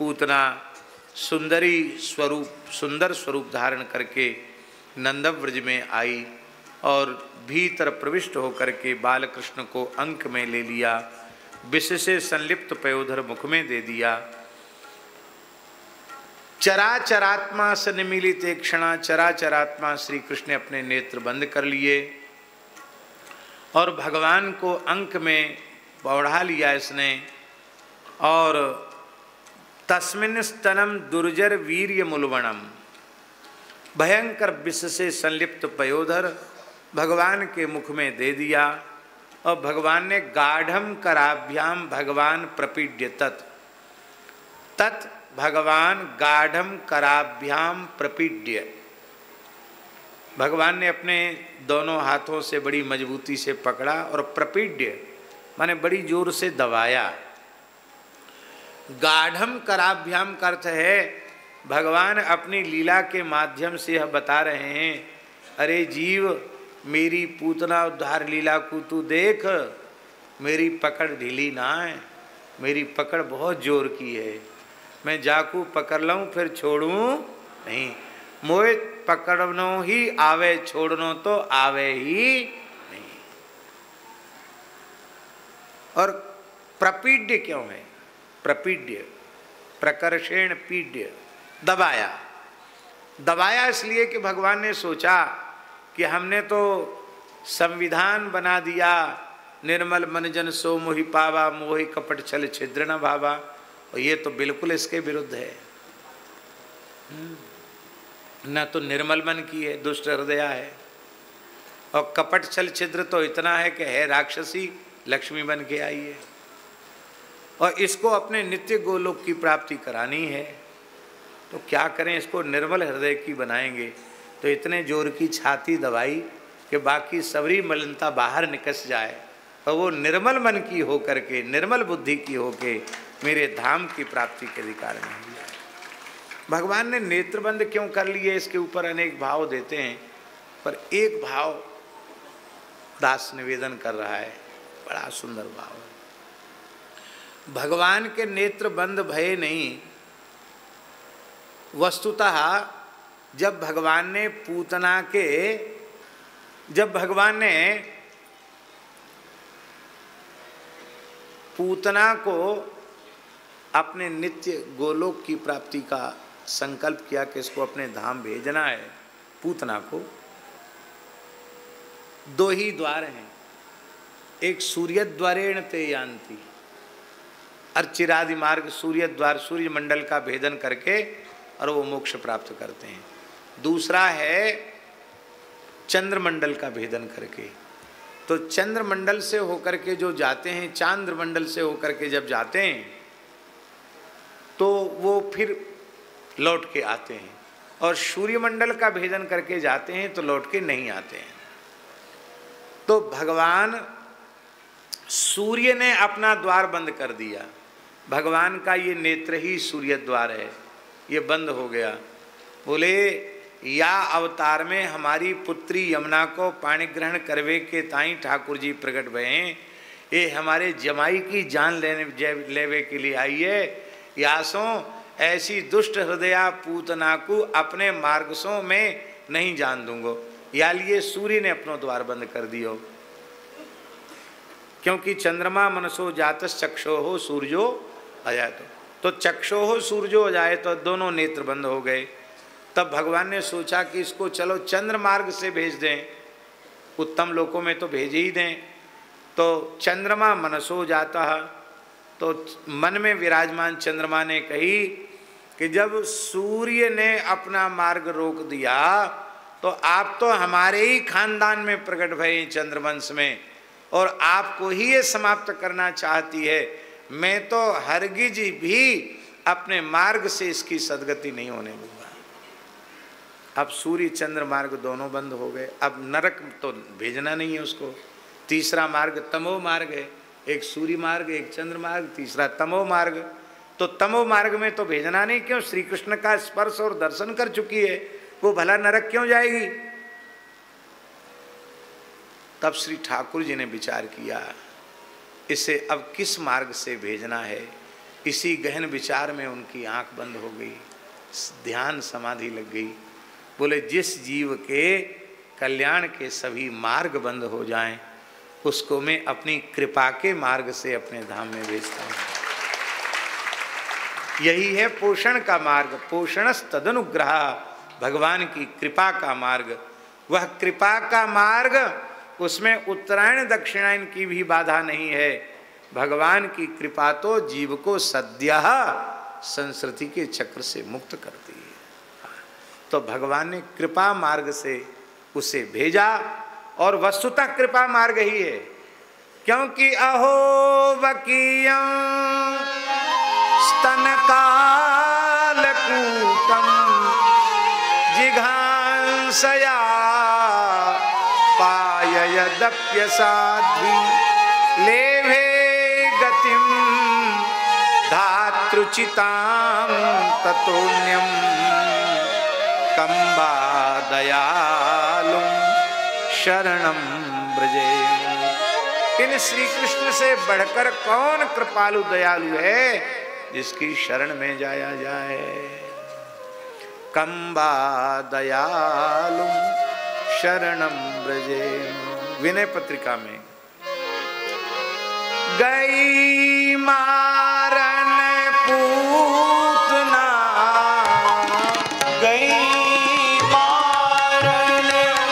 पूतना सुंदर स्वरूप धारण करके नंदव्रज में आई और भीतर प्रविष्ट होकर के बालकृष्ण को अंक में ले लिया, विष से संलिप्त पयोधर मुख में दे दिया। चराचरात्मा से निमिलित एक क्षणा चराचरात्मा श्री कृष्ण ने अपने नेत्र बंद कर लिए और भगवान को अंक में बढ़ा लिया इसने। और तस्मिन् स्तनम दुर्जर वीर्य मुलवणम, भयंकर विष से संलिप्त पयोधर भगवान के मुख में दे दिया और भगवान ने गाढ़म कराभ्याम भगवान प्रपीड्य तत् भगवान गाढ़म कराभ्याम प्रपीड्य, भगवान ने अपने दोनों हाथों से बड़ी मजबूती से पकड़ा और प्रपीड्य माने बड़ी जोर से दबाया। गाढ़म कराभ्याम का अर्थ है भगवान अपनी लीला के माध्यम से यह बता रहे हैं, अरे जीव मेरी पूतना उद्धार लीला को तू देख, मेरी पकड़ ढीली ना है, मेरी पकड़ बहुत जोर की है। मैं जाकू पकड़ लूँ फिर छोड़ूँ नहीं, मोए पकड़नो ही आवे छोड़नो तो आवे ही नहीं। और प्रपीड्य क्यों है? प्रपीड्य प्रकर्षेण पीड्य, दबाया। दबाया इसलिए कि भगवान ने सोचा कि हमने तो संविधान बना दिया, निर्मल मन जन सो मोहि पावा, मोहि कपट छल छिद्र न भावा, और ये तो बिल्कुल इसके विरुद्ध है। न तो निर्मल मन की है, दुष्ट हृदय है, और कपट छल छिद्र तो इतना है कि है राक्षसी, लक्ष्मी बन के आई है, और इसको अपने नित्य गोलोक की प्राप्ति करानी है। तो क्या करें, इसको निर्मल हृदय की बनाएंगे। तो इतने जोर की छाती दबाई कि बाकी सबरी मलिनता बाहर निकस जाए और वो निर्मल मन की हो करके, निर्मल बुद्धि की हो के मेरे धाम की प्राप्ति के अधिकार में हो जाए। भगवान ने नेत्रबंद क्यों कर लिए, इसके ऊपर अनेक भाव देते हैं, पर एक भाव दास निवेदन कर रहा है, बड़ा सुंदर भाव है। भगवान के नेत्र बंद भये नहीं, वस्तुतः जब भगवान ने पूतना को अपने नित्य गोलोक की प्राप्ति का संकल्प किया कि इसको अपने धाम भेजना है, पूतना को दो ही द्वार हैं, एक सूर्य द्वारेण ते यान्ति, अर्चिरादि मार्ग सूर्य द्वार, सूर्य मंडल का भेदन करके और वो मोक्ष प्राप्त करते हैं। दूसरा है चंद्रमंडल का भेदन करके। तो चंद्रमंडल से होकर के जो जाते हैं, चांद्रमंडल से होकर के जब जाते हैं तो वो फिर लौट के आते हैं, और सूर्यमंडल का भेदन करके जाते हैं तो लौट के नहीं आते हैं। तो भगवान सूर्य ने अपना द्वार बंद कर दिया, भगवान का ये नेत्र ही सूर्य द्वार है, ये बंद हो गया। बोले या अवतार में हमारी पुत्री यमुना को पाणी ग्रहण करवे के ताई ठाकुर जी प्रकट भये, ये हमारे जमाई की जान लेवे के लिए आई है। यासों ऐसी दुष्ट हृदया पूतना को अपने मार्गसों में नहीं जान दूंगो। या लिए सूर्य ने अपनो द्वार बंद कर दियो, क्योंकि चंद्रमा मनसो जातस चक्षो हो सूर्यो अजातो, तो चक्षो हो सूर्यो अजाए तो दोनों नेत्र बंद हो गए। तब भगवान ने सोचा कि इसको चलो चंद्र मार्ग से भेज दें, उत्तम लोकों में तो भेज ही दें। तो चंद्रमा मनसो जाता, तो मन में विराजमान चंद्रमा ने कही कि जब सूर्य ने अपना मार्ग रोक दिया तो आप तो हमारे ही खानदान में प्रकट भये चंद्रवंश में, और आपको ही ये समाप्त करना चाहती है। मैं तो हरगिज भी अपने मार्ग से इसकी सदगति नहीं होने दूंगा। अब सूर्य चंद्र मार्ग दोनों बंद हो गए, अब नरक तो भेजना नहीं है उसको। तीसरा मार्ग तमो मार्ग है, एक सूर्य मार्ग, एक चंद्र मार्ग, तीसरा तमो मार्ग। तो तमो मार्ग में तो भेजना नहीं, क्यों? श्री कृष्ण का स्पर्श और दर्शन कर चुकी है, वो भला नरक क्यों जाएगी? तब श्री ठाकुर जी ने विचार किया, इसे अब किस मार्ग से भेजना है। इसी गहन विचार में उनकी आंख बंद हो गई, ध्यान समाधि लग गई। बोले जिस जीव के कल्याण के सभी मार्ग बंद हो जाएं, उसको मैं अपनी कृपा के मार्ग से अपने धाम में भेजता हूँ। यही है पोषण का मार्ग, पोषणस तदनुग्रह, भगवान की कृपा का मार्ग। वह कृपा का मार्ग, उसमें उत्तरायण दक्षिणायन की भी बाधा नहीं है। भगवान की कृपा तो जीव को सद्यः संस्कृति के चक्र से मुक्त करती है। तो भगवान ने कृपा मार्ग से उसे भेजा, और वस्तुतः कृपा मार्ग ही है, क्योंकि अहो वकीयं स्तनकालकूटं जिघांसया पाययदप्यसाध्वी लेभे गतिं धातृचितां ततोऽन्यं कम्बा दयालुं शरणं ब्रजे। इन श्री कृष्ण से बढ़कर कौन कृपालु दयालु है जिसकी शरण में जाया जाए। कम्बा दयालुं शरणं ब्रजे। विनय पत्रिका में गई मारन पूतना, गई मारन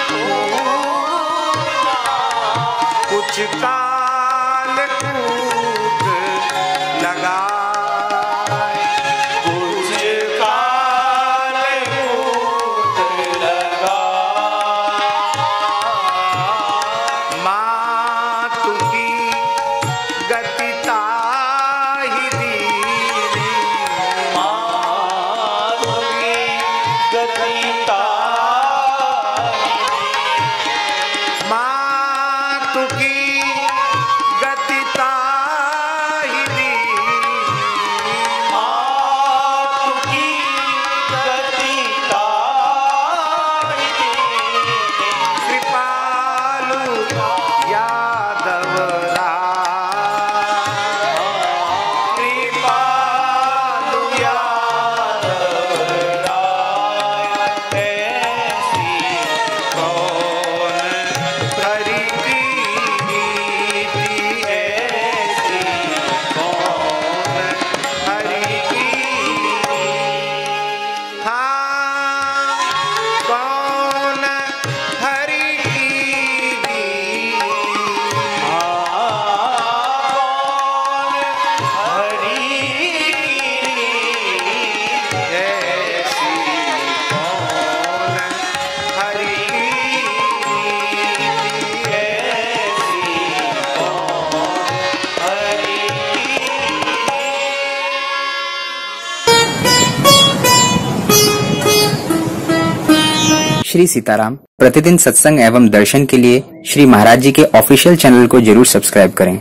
पूतना, कुछ काल कूट लगा, कुछ काल कूट लगा। मातु की गति ताहि दीनी, मातु की गति ताहि दीनी, मातु की गति ताहि दीनी, मातु की गति ताहि दीनी। कृपालु यादव कृपालु यादव राय, ऐसी कौन हरि की नीति, ऐसी कौन हरि की नीति। हाँ, कौन हरि की नीति, हरि ऐसी कौन हरि ऐसी कौन हरि। श्री सीताराम प्रतिदिन सत्संग एवं दर्शन के लिए श्री महाराज जी के ऑफिशियल चैनल को जरूर सब्सक्राइब करें।